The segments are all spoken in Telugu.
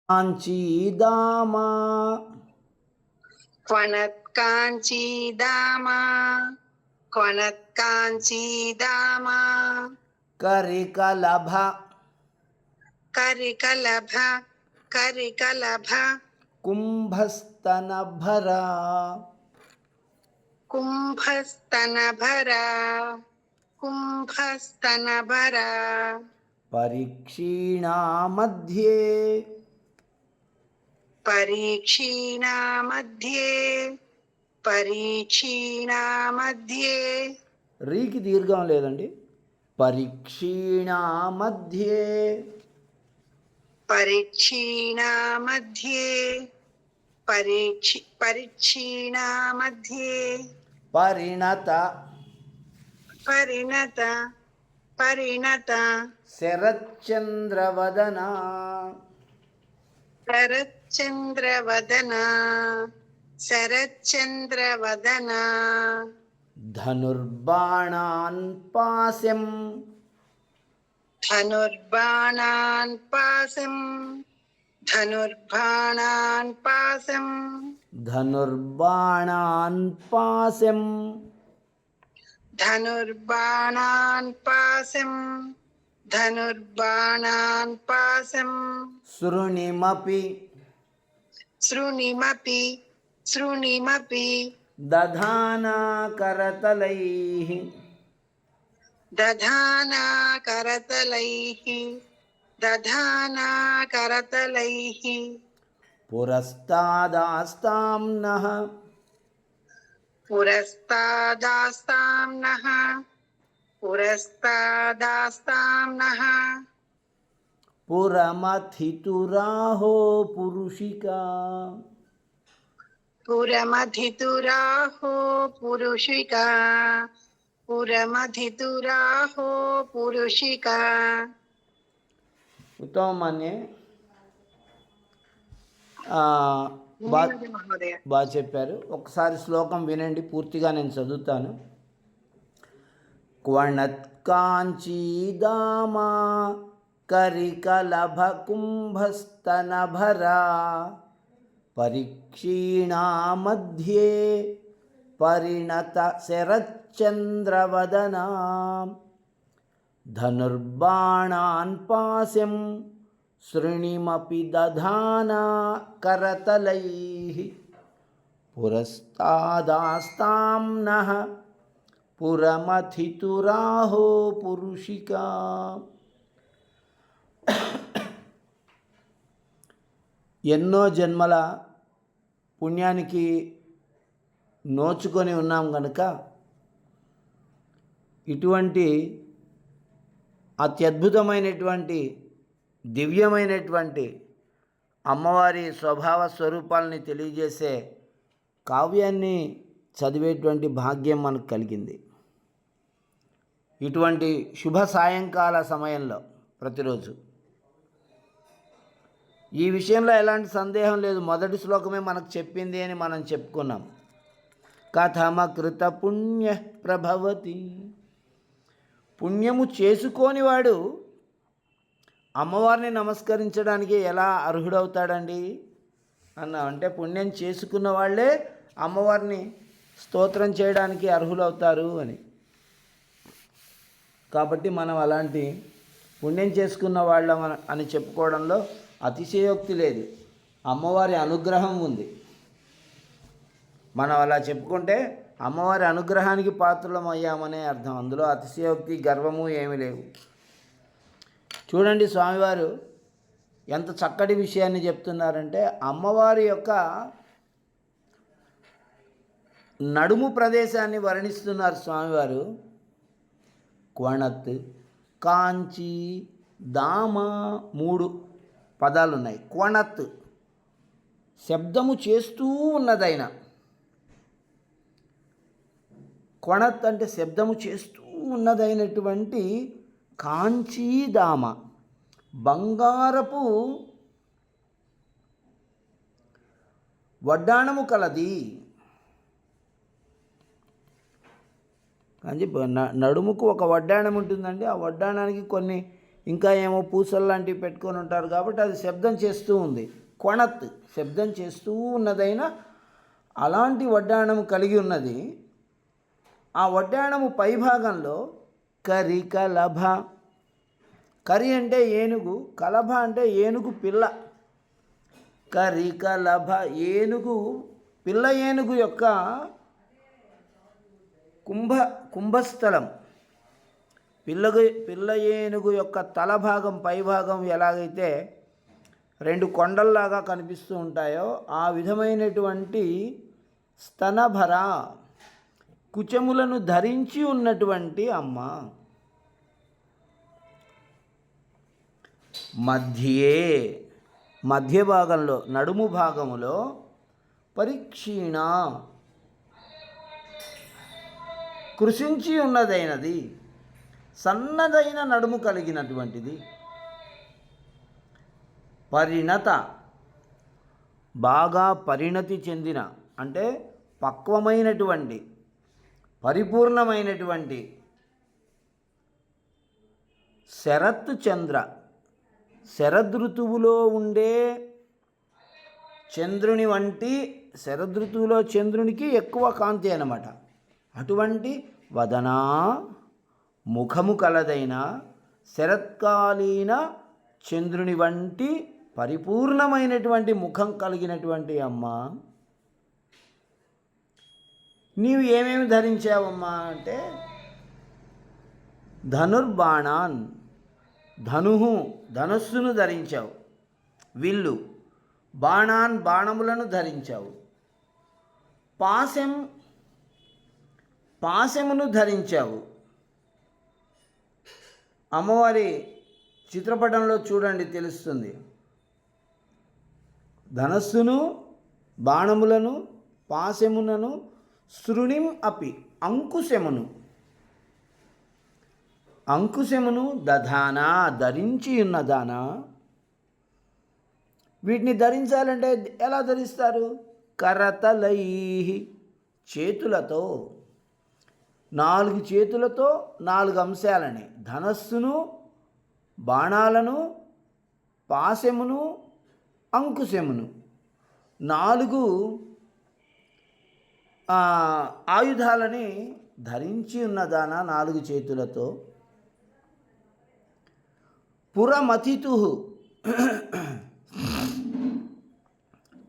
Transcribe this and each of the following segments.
కాంచీదామా క్వనత్కాంచీదామా క్వనత్కాంచీదామా కరికలభ కరికలభ కరికలభ కుంభస్తనభరా కుంభస్తనభరా కుంభస్తనభరా పరీక్షీణా మధ్యే పరీక్షీణా మధ్యే పరీక్షీణా మధ్యే రీకి దీర్ఘం లేదండి. పరీక్షీణా మధ్యే పరీక్షీణా మధ్యే పరీక్షీణా మధ్యే పరిణత పరిణత పరిణత శరచంద్రవదనా శరచంద్రవదనా శరచంద్రవదనా ధనుర్బాణాన్ పాశం ధనుర్బాణాన్ పాశం ధనుర్బాణాన్ పాశం ధనుర్బాణాన్ పాశం ధనుర్బాణాన్ పాశం ధనుర్బాణాన్ పాశం శృణిమపి శృణిమపి శృణిమపి దధానా కరతలైః దధానా కరతలైః దధానా కరతలైః పురస్తాదాస్తాం నః పురస్తాదాస్తాం నః పురస్తాదాస్తాం నః పురమథితురాహో పురుషికా పురమధితురాహో పురుషికా పురమధితురాహో పురుషికా ఉత్తమన్యే మహోదయ. బాగా చెప్పారు. ఒకసారి శ్లోకం వినండి, పూర్తిగా నేను చదువుతాను. క్వణత్కాంచీదామా కరికలభ కుంభస్తనభరా పరీక్షీణా మధ్యే పరిణత శరచంద్రవదనా ధనుర్బాణాన్ పాశం శృణిమపి దధానా కరతలైః పురస్తాదాస్తాం నః పురమథితురాహో పురుషికా. ఎన్నో జన్మల పుణ్యానికి నోచుకొని ఉన్నాం కనుక ఇటువంటి అత్యద్భుతమైనటువంటి దివ్యమైనటువంటి అమ్మవారి స్వభావ స్వరూపాలని తెలియజేసే కావ్యాన్ని చదివేటువంటి భాగ్యం మనకు కలిగింది. ఇటువంటి శుభ సాయంకాల సమయంలో ప్రతిరోజు ఈ విషయంలో ఎలాంటి సందేహం లేదు. మొదటి శ్లోకమే మనకు చెప్పింది అని మనం చెప్పుకున్నాం. కథమకృత పుణ్య ప్రభవతి. పుణ్యము చేసుకోనివాడు అమ్మవారిని నమస్కరించడానికి ఎలా అర్హుడవుతాడండి అంటే పుణ్యం చేసుకున్న వాళ్ళే అమ్మవారిని స్తోత్రం చేయడానికి అర్హులవుతారు అని. కాబట్టి మనం అలాంటి పుణ్యం చేసుకున్న వాళ్ళం అని చెప్పుకోవడంలో అతిశయోక్తి లేదు. అమ్మవారి అనుగ్రహం ఉంది. మనం అలా చెప్పుకుంటే అమ్మవారి అనుగ్రహానికి పాత్రలం అయ్యామనే అర్థం. అందులో అతిశయోక్తి గర్వము ఏమీ లేవు. చూడండి, స్వామివారు ఎంత చక్కటి విషయాన్ని చెప్తున్నారంటే అమ్మవారి యొక్క నడుము ప్రదేశాన్ని వర్ణిస్తున్నారు స్వామివారు. క్వణత్, కాంచి, దామ 3 పదాలు ఉన్నాయి. క్వణత్ శబ్దము చేస్తూ ఉన్నదైన. క్వణత్ అంటే శబ్దము చేస్తూ ఉన్నదైనటువంటి కాంచీదామ, బంగారపు వడ్డాణము కలది. కానీ నడుముకు ఒక వడ్డాణం ఉంటుందండి. ఆ వడ్డాణానికి కొన్ని ఇంకా ఏమో పూసలు లాంటివి పెట్టుకొని ఉంటారు కాబట్టి అది శబ్దం చేస్తూ ఉంది. కొణత్ శబ్దం చేస్తూ ఉన్నదైన అలాంటి వడ్డాణము కలిగి ఉన్నది. ఆ వడ్డాణము పైభాగంలో కరి కలభ, కరి అంటే ఏనుగు, కలభ అంటే ఏనుగు పిల్ల. కరి కలభ ఏనుగు పిల్ల, ఏనుగు యొక్క కుంభస్థలం, పిల్ల ఏనుగు యొక్క తల భాగం పైభాగం ఎలాగైతే రెండు కొండల్లాగా కనిపిస్తూ ఉంటాయో ఆ విధమైనటువంటి స్తనభర కుచములను ధరించి ఉన్నటువంటి అమ్మ. మధ్య భాగంలో నడుము భాగములో పరిక్షీణ కృషించి ఉన్నదైనది, సన్నదైన నడుము కలిగినటువంటిది. పరిణత బాగా పరిణతి చెందిన అంటే పక్వమైనటువంటి పరిపూర్ణమైనటువంటి శరత్ చంద్ర, శరదృతువులో ఉండే చంద్రుని వంటి, శరదృతువులో చంద్రునికి ఎక్కువ కాంతి అన్నమాట. అటువంటి వదనా ముఖము కలదైన శరత్కాలీన చంద్రుని వంటి పరిపూర్ణమైనటువంటి ముఖం కలిగినటువంటి అమ్మ, నీవు ఏమేమి ధరించావమ్మా అంటే ధనుర్బాణాన్, ధనుస్సును ధరించావు, విల్లు, బాణాన్ బాణములను ధరించావు, పాశమును ధరించావు. అమ్మవారి చిత్రపటంలో చూడండి తెలుస్తుంది. ధనస్సును, బాణములను, పాశములను, శృణిం అపి అంకుశమును దధానా ధరించి ఉన్నదానా. వీటిని ధరించాలంటే ఎలా ధరిస్తారు? కరతలై చేతులతో, 4 చేతులతో 4 అంశాలని, ధనస్సును, బాణాలను, పాశమును, అంకుశమును, 4 ఆయుధాలని ధరించి ఉన్నదానా 4 చేతులతో. పురమతితు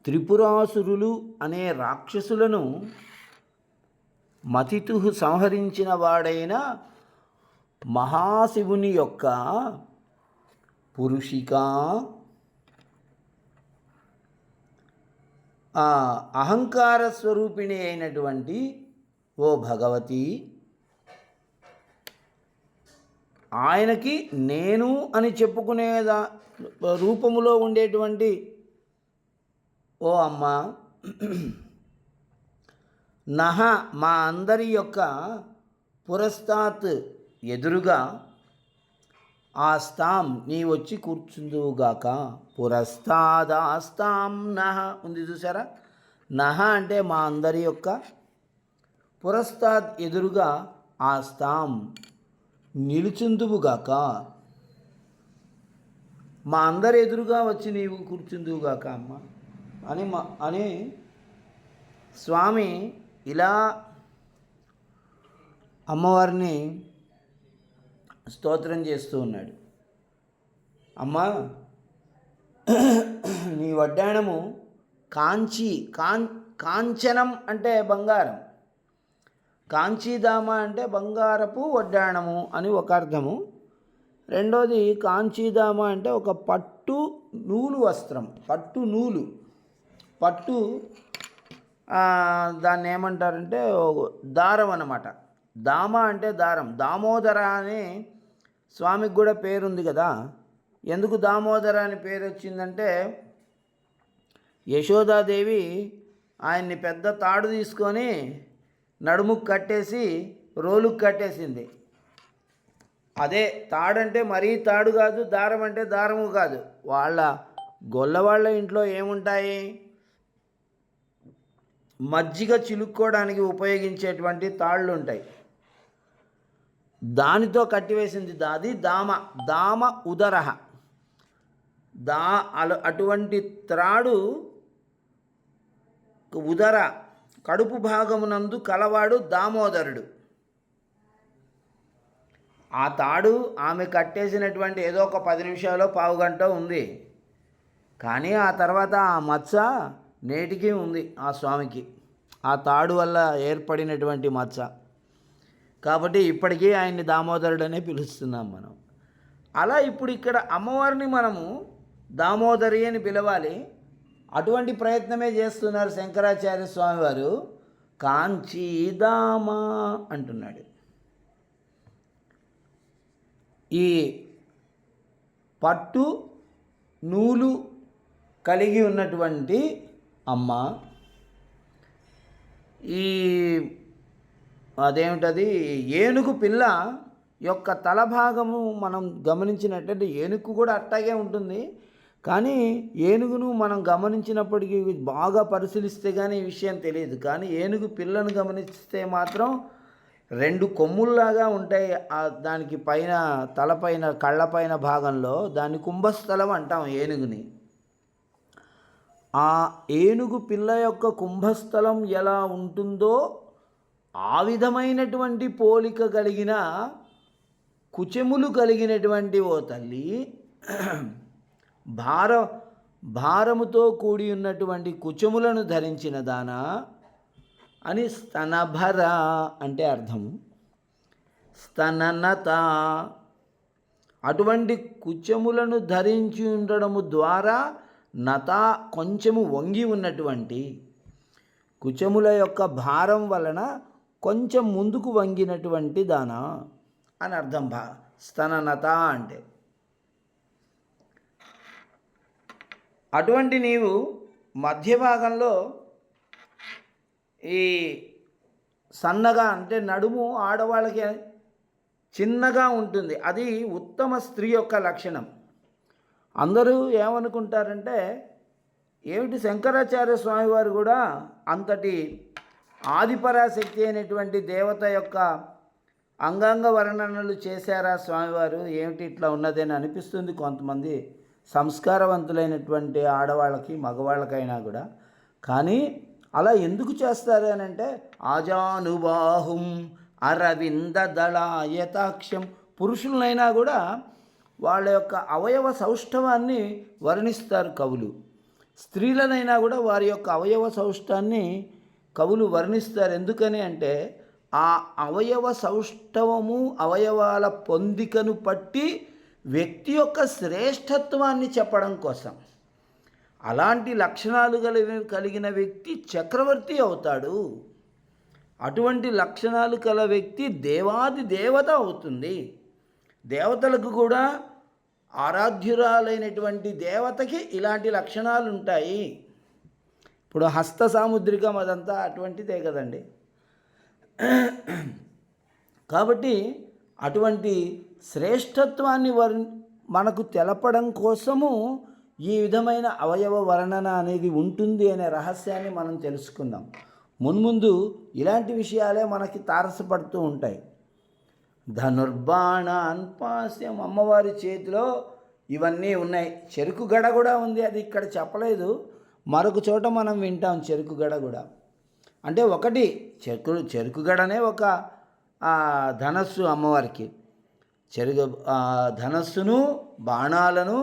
త్రిపురాసురులు అనే రాక్షసులను మతితు సంహరించిన వాడైన మహాశివుని యొక్క పురుషిక అహంకార స్వరూపిణి అయినటువంటి ఓ భగవతి, ఆయనకి నేను అని చెప్పుకునేదా రూపములో ఉండేటువంటి ఓ అమ్మ, నహ మా అందరి యొక్క పురస్తాత్ ఎదురుగా ఆస్తాం నీ వచ్చి కూర్చుందువుగాక. పురస్తాదాస్తాం నహ ఉంది చూసారా, నహ అంటే మా అందరి యొక్క, పురస్తాత్ ఎదురుగా ఆస్తాం నిలుచుందువుగాక, మా అందరి ఎదురుగా వచ్చి నీవు కూర్చుందువుగాక అమ్మ అని స్వామి ఇలా అమ్మవారిని స్తోత్రం చేస్తూ ఉన్నాడు. అమ్మా, నీ వడ్డాణము కాంచనం అంటే బంగారం, కాంచీదామ అంటే బంగారపు వడ్డాణము అని ఒక అర్థము. రెండోది కాంచీదామ అంటే ఒక పట్టు నూలు వస్త్రం, పట్టు దాన్ని ఏమంటారంటే దారం అన్నమాట. దామ అంటే దారం. దామోదర అని స్వామికి కూడా పేరుంది కదా. ఎందుకు దామోదర అని పేరు వచ్చిందంటే యశోదాదేవి ఆయన్ని పెద్ద తాడు తీసుకొని నడుముకు కట్టేసి రోలుకు కట్టేసింది. అదే తాడంటే మరీ తాడు కాదు, దారం అంటే దారము కాదు. గొల్లవాళ్ళ ఇంట్లో ఏముంటాయి, మజ్జిగ చిలుక్కోవడానికి ఉపయోగించేటువంటి తాళ్ళు ఉంటాయి. దానితో కట్టివేసింది. అది దామ. దామ ఉదరహ. అటువంటి త్రాడు ఉదర కడుపు భాగమునందు కలవాడు దామోదరుడు. ఆ తాడు ఆమె కట్టేసినటువంటి ఏదో ఒక 10 నిమిషాలు పావుగంట ఉంది. కానీ ఆ తర్వాత ఆ మచ్చ నేటికి ఉంది ఆ స్వామికి, ఆ తాడు వల్ల ఏర్పడినటువంటి మచ్చ. కాబట్టి ఇప్పటికీ ఆయన్ని దామోదరుడనే పిలుస్తున్నాం మనం. అలా ఇప్పుడు ఇక్కడ అమ్మవారిని మనము దామోదరి అని పిలవాలి. అటువంటి ప్రయత్నమే చేస్తున్నారు శంకరాచార్య స్వామి వారు. కాంచీదామ అంటున్నాడు. ఈ పట్టు నూలు కలిగి ఉన్నటువంటి అమ్మ, ఈ అదేమిటది ఏనుగు పిల్ల యొక్క తల భాగము మనం గమనించినట్టయితే ఏనుగు కూడా అట్టాగే ఉంటుంది. కానీ ఏనుగును మనం గమనించినప్పటికీ బాగా పరిశీలిస్తే కానీ ఈ విషయం తెలియదు. కానీ ఏనుగు పిల్లను గమనిస్తే మాత్రం 2 కొమ్ముల్లాగా ఉంటాయి. దానికి పైన తలపైన కళ్ళపైన భాగంలో దాన్ని కుంభస్థలం అంటాం ఏనుగుని. ఆ ఏనుగు పిల్ల యొక్క కుంభస్థలం ఎలా ఉంటుందో ఆ విధమైనటువంటి పోలిక కలిగిన కుచెములు కలిగినటువంటి ఓ తల్లి, భారముతో కూడి ఉన్నటువంటి కుచెములను ధరించిన దానా అని స్తనభర అంటే అర్థం. స్తననత, అటువంటి కుచెములను ధరించి ఉండడము ద్వారా నత కొంచెము వంగి ఉన్నటువంటి, కుచెముల యొక్క భారం వలన కొంచెం ముందుకు వంగినటువంటి దానా అని అర్థం. స్తననత అంటే అటువంటి నీవు మధ్య భాగంలో ఈ సన్నగా అంటే నడుము ఆడవాళ్ళకి చిన్నగా ఉంటుంది. అది ఉత్తమ స్త్రీ యొక్క లక్షణం. అందరూ ఏమనుకుంటారంటే ఏమిటి శంకరాచార్య స్వామి వారు కూడా అంతటి ఆదిపరాశక్తి అయినటువంటి దేవత యొక్క అంగాంగ వర్ణనలు చేశారా స్వామివారు, ఏమిటి ఇట్లా ఉన్నదని అనిపిస్తుంది కొంతమంది సంస్కారవంతులైనటువంటి ఆడవాళ్ళకి మగవాళ్ళకైనా కూడా. కానీ అలా ఎందుకు చేస్తారు అని అంటే ఆజానుబాహుం అరవింద దళాయతాక్షం. పురుషులనైనా కూడా వాళ్ళ యొక్క అవయవ సౌష్ఠవాన్ని వర్ణిస్తారు కవులు. స్త్రీలనైనా కూడా వారి యొక్క అవయవ సౌష్ఠాన్ని కవులు వర్ణిస్తారు. ఎందుకని అంటే ఆ అవయవ సౌష్ఠవము అవయవాల పొందికను పట్టి వ్యక్తి యొక్క శ్రేష్టత్వాన్ని చెప్పడం కోసం. అలాంటి లక్షణాలు కలిగిన వ్యక్తి చక్రవర్తి అవుతాడు. అటువంటి లక్షణాలు కల వ్యక్తి దేవాది దేవత అవుతుంది. దేవతలకు కూడా ఆరాధ్యురాలైనటువంటి దేవతకి ఇలాంటి లక్షణాలు ఉంటాయి. ఇప్పుడు హస్త సాముద్రికం అదంతా అటువంటిదే కదండి. కాబట్టి అటువంటి శ్రేష్టత్వాన్ని మనకు తెలపడం కోసము ఈ విధమైన అవయవ వర్ణన అనేది ఉంటుంది అనే రహస్యాన్ని మనం తెలుసుకుందాం. మున్ముందు ఇలాంటి విషయాలే మనకి తారసపడుతూ ఉంటాయి. ధనుర్బాణాన్ పాస్యం, అమ్మవారి చేతిలో ఇవన్నీ ఉన్నాయి. చెరుకు గడ కూడా ఉంది, అది ఇక్కడ చెప్పలేదు, మరొక చోట మనం వింటాం చెరుకు గడ కూడా. అంటే ఒకటి చెరుకు గడనే ఒక ధనస్సు అమ్మవారికి. ధనస్సును, బాణాలను,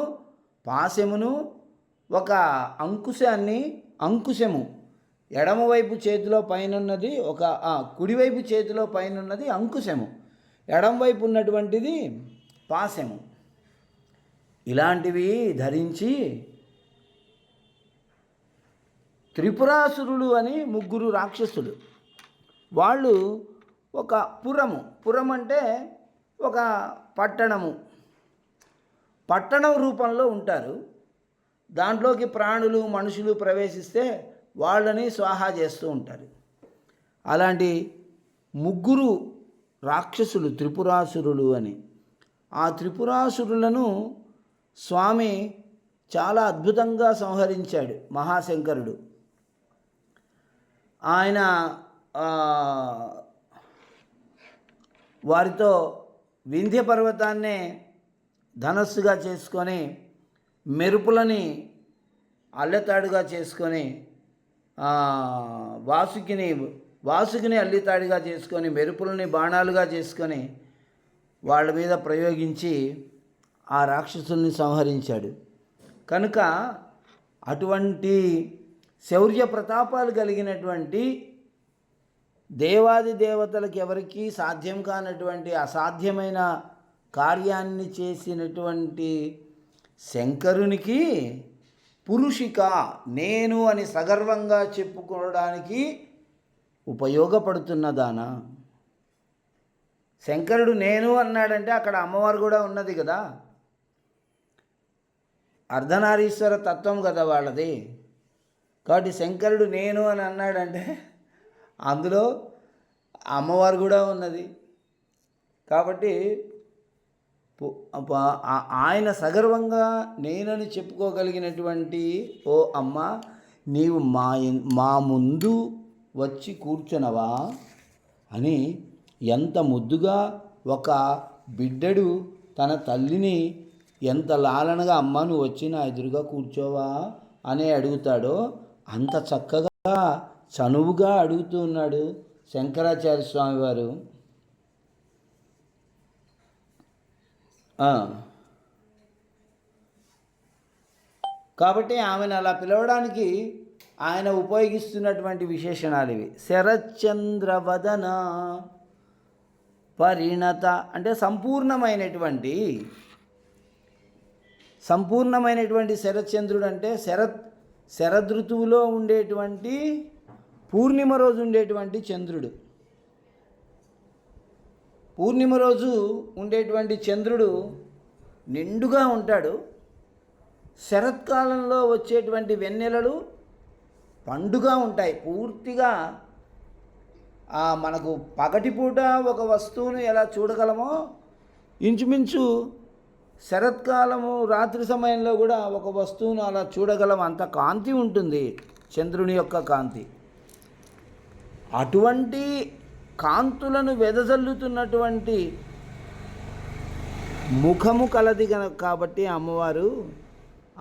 పాశమును, ఒక అంకుశము ఎడమవైపు చేతిలో పైనున్నది, ఒక కుడివైపు చేతిలో పైనున్నది అంకుశము, ఎడమవైపు ఉన్నటువంటిది పాశము. ఇలాంటివి ధరించి త్రిపురాసురులు అని 3 రాక్షసులు, వాళ్ళు ఒక పురం అంటే ఒక పట్టణం రూపంలో ఉంటారు. దాంట్లోకి ప్రాణులు మనుషులు ప్రవేశిస్తే వాళ్ళని స్వాహా చేస్తూ ఉంటారు. అలాంటి 3 రాక్షసులు త్రిపురాసురులు అని. ఆ త్రిపురాసురులను స్వామి చాలా అద్భుతంగా సంహరించాడు మహాశంకరుడు. ఆయన వారితో వింధ్య పర్వతాన్నే ధనస్సుగా చేసుకొని మెరుపులని అల్లెతాడుగా చేసుకొని వాసుకిని అల్లితాడుగా చేసుకొని మెరుపులని బాణాలుగా చేసుకొని వాళ్ళ మీద ప్రయోగించి ఆ రాక్షసుల్ని సంహరించాడు. కనుక అటువంటి శౌర్య ప్రతాపాలు కలిగినటువంటి దేవాది దేవతలకు ఎవరికీ సాధ్యం కానటువంటి అసాధ్యమైన కార్యాన్ని చేసినటువంటి శంకరునికి పురుషిక నేను అని సగర్వంగా చెప్పుకోవడానికి ఉపయోగపడుతున్నదానా? శంకరుడు నేను అన్నాడంటే అక్కడ అమ్మవారు కూడా ఉన్నది కదా, అర్ధనారీశ్వర తత్వం కదా వాళ్ళది. కాబట్టి శంకరుడు నేను అని అన్నాడంటే అందులో అమ్మవారు కూడా ఉన్నది. కాబట్టి ఆయన సగర్వంగా నేనని చెప్పుకోగలిగినటువంటి ఓ అమ్మ, నీవు మా ముందు వచ్చి కూర్చునవా అని ఎంత ముద్దుగా ఒక బిడ్డడు తన తల్లిని ఎంత లాలనగా అమ్మ నువ్వు వచ్చి నా ఎదురుగా కూర్చోవా అని అడుగుతాడో అంత చక్కగా చనువుగా అడుగుతూ ఉన్నాడు శంకరాచార్య స్వామి వారు. కాబట్టి ఆమెను అలా పిలవడానికి ఆయన ఉపయోగిస్తున్నటువంటి విశేషణాలు ఇవి. శరచంద్రవదన పరిణత అంటే సంపూర్ణమైనటువంటి శరచంద్రుడు అంటే శరదృతువులో ఉండేటువంటి పూర్ణిమ రోజు ఉండేటువంటి చంద్రుడు. పూర్ణిమ రోజు ఉండేటువంటి చంద్రుడు నిండుగా ఉంటాడు. శరత్కాలంలో వచ్చేటువంటి వెన్నెలలు పండుగా ఉంటాయి. పూర్తిగా మనకు పగటిపూట ఒక వస్తువును ఎలా చూడగలమో ఇంచుమించు శరత్కాలము రాత్రి సమయంలో కూడా ఒక వస్తువును అలా చూడగలం. అంత కాంతి ఉంటుంది చంద్రుని యొక్క కాంతి. అటువంటి కాంతులను వెదజల్లుతున్నటువంటి ముఖము కలది కాబట్టి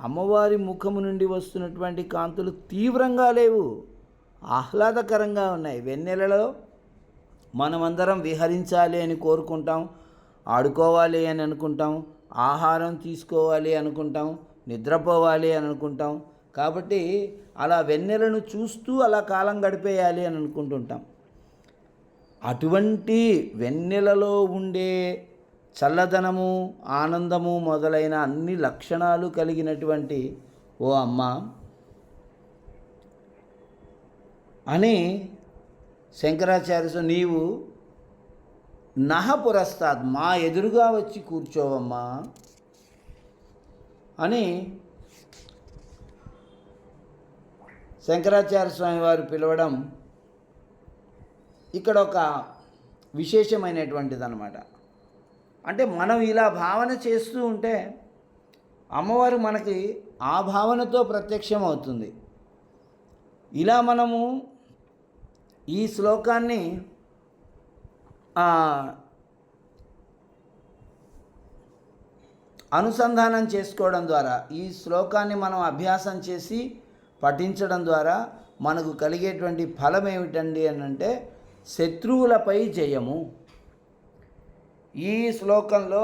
అమ్మవారి ముఖము నుండి వస్తున్నటువంటి కాంతులు తీవ్రంగా లేవు, ఆహ్లాదకరంగా ఉన్నాయి. వెన్నెలలో మనమందరం విహరించాలి అని కోరుకుంటాం, ఆడుకోవాలి అని అనుకుంటాం, ఆహారం తీసుకోవాలి అనుకుంటాం, నిద్రపోవాలి అని అనుకుంటాం. కాబట్టి అలా వెన్నెలను చూస్తూ అలా కాలం గడిపేయాలి అని అనుకుంటుంటాం. అటువంటి వెన్నెలలో ఉండే చల్లదనము, ఆనందము మొదలైన అన్ని లక్షణాలు కలిగినటువంటి ఓ అమ్మ అని శంకరాచార్య నీవు నహ పురస్తాద్ మా ఎదురుగా వచ్చి కూర్చోవమ్మా అని శంకరాచార్య స్వామి వారు పిలవడం ఇక్కడ ఒక విశేషమైనటువంటిది అన్నమాట. అంటే మనం ఇలా భావన చేస్తూ ఉంటే అమ్మవారు మనకి ఆ భావనతో ప్రత్యక్షం అవుతుంది. ఇలా మనము ఈ శ్లోకాన్ని అనుసంధానం చేసుకోవడం ద్వారా, ఈ శ్లోకాన్ని మనం అభ్యాసం చేసి పఠించడం ద్వారా మనకు కలిగేటువంటి ఫలం ఏమిటండి అని అంటే శత్రువులపై జయము. ఈ శ్లోకంలో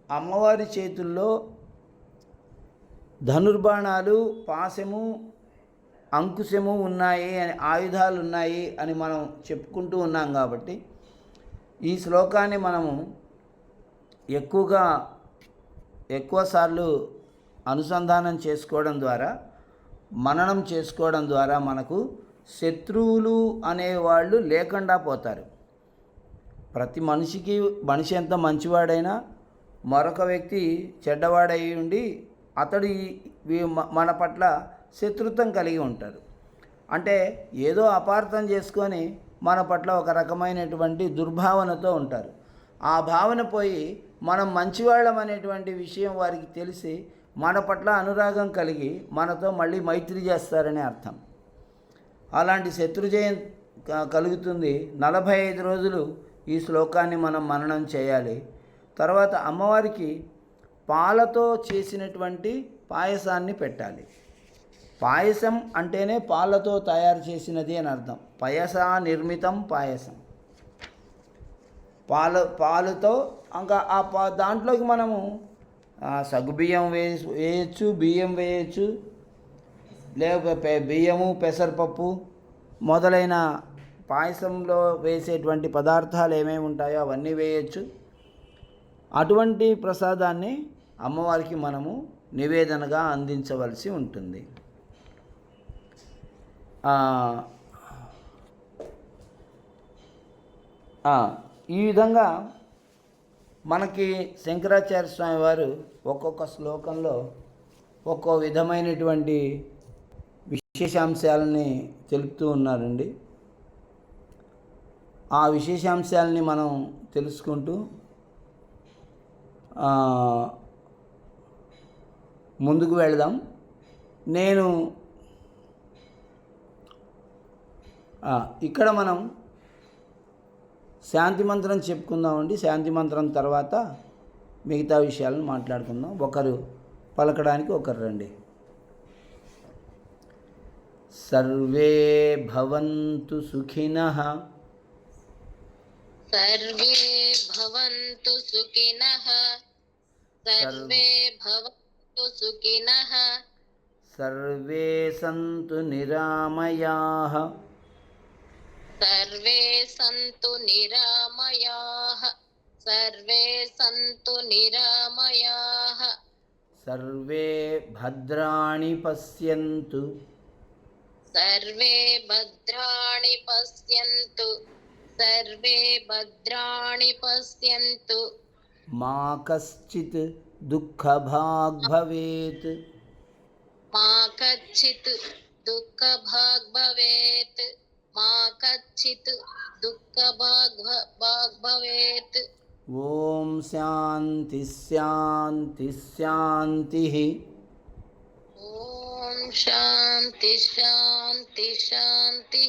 అమ్మవారి చేతుల్లో ధనుర్బాణాలు, పాశము, అంకుశము ఉన్నాయి అని, ఆయుధాలు ఉన్నాయి అని మనం చెప్పుకుంటూ ఉన్నాం. కాబట్టి ఈ శ్లోకాన్ని మనము ఎక్కువసార్లు అనుసంధానం చేసుకోవడం ద్వారా, మననం చేసుకోవడం ద్వారా మనకు శత్రువులు అనేవాళ్ళు లేకుండా పోతారు. ప్రతి మనిషి ఎంత మంచివాడైనా మరొక వ్యక్తి చెడ్డవాడై ఉండి అతడు మన పట్ల శత్రుత్వం కలిగి ఉంటారు. అంటే ఏదో అపార్థం చేసుకొని మన పట్ల ఒక రకమైనటువంటి దుర్భావనతో ఉంటారు. ఆ భావన పోయి మనం మంచివాళ్ళం అనేటువంటి విషయం వారికి తెలిసి మన పట్ల అనురాగం కలిగి మనతో మళ్ళీ మైత్రి చేస్తారనే అర్థం. అలాంటి శత్రుజయం కలుగుతుంది. 45 రోజులు ఈ శ్లోకాన్ని మనం మననం చేయాలి. తర్వాత అమ్మవారికి పాలతో చేసినటువంటి పాయసాన్ని పెట్టాలి. పాయసం అంటేనే పాలతో తయారు చేసినది అని అర్థం. పయసా నిర్మితం పాయసం. పాలుతో ఇంకా దాంట్లోకి మనము సగ్గుబియ్యం వేయచ్చు, బియ్యం వేయచ్చు, లేకపోతే బియ్యము, పెసరపప్పు మొదలైన పాయసంలో వేసేటువంటి పదార్థాలు ఏమేమి ఉంటాయో అవన్నీ వేయచ్చు. అటువంటి ప్రసాదాన్ని అమ్మవారికి మనము నివేదనగా అందించవలసి ఉంటుంది. ఈ విధంగా మనకి శంకరాచార్య స్వామి వారు ఒక్కొక్క శ్లోకంలో ఒక్కో విధమైనటువంటి విశేషాంశాలని తెలుపుతూ ఉన్నారండి. ఆ విశేషాంశాలని మనం తెలుసుకుంటూ ముందుకు వెళదాం. నేను ఇక్కడ మనం శాంతి మంత్రం చెప్పుకుందామండి. శాంతి మంత్రం తర్వాత మిగతా విషయాలను మాట్లాడుకుందాం. ఒకరు పలకడానికి ఒకరు రండి. సర్వే భవంతు సుఖినః. సర్వే భవంతు సుఖినః. సర్వే భవంతు సుఖినః. సర్వే సంతు నిరామయాః. సర్వే సంతు నిరామయాః. సర్వే సంతు నిరామయాః. సర్వే భద్రాణి పశ్యంతు. సర్వే భద్రాణి పశ్యంతు. సర్వే భద్రాణి పశ్యంతు. మా కశ్చిత్ దుఃఖభాగ్ భవేత్. మా కచ్చిత్ దుఃఖభాగ్ భవేత్. మా కచ్చిత్ దుఃఖభాగ్ భవేత్. ఓం శాంతి శాంతి శాంతి. ఓం శాంతి శాంతి శాంతి.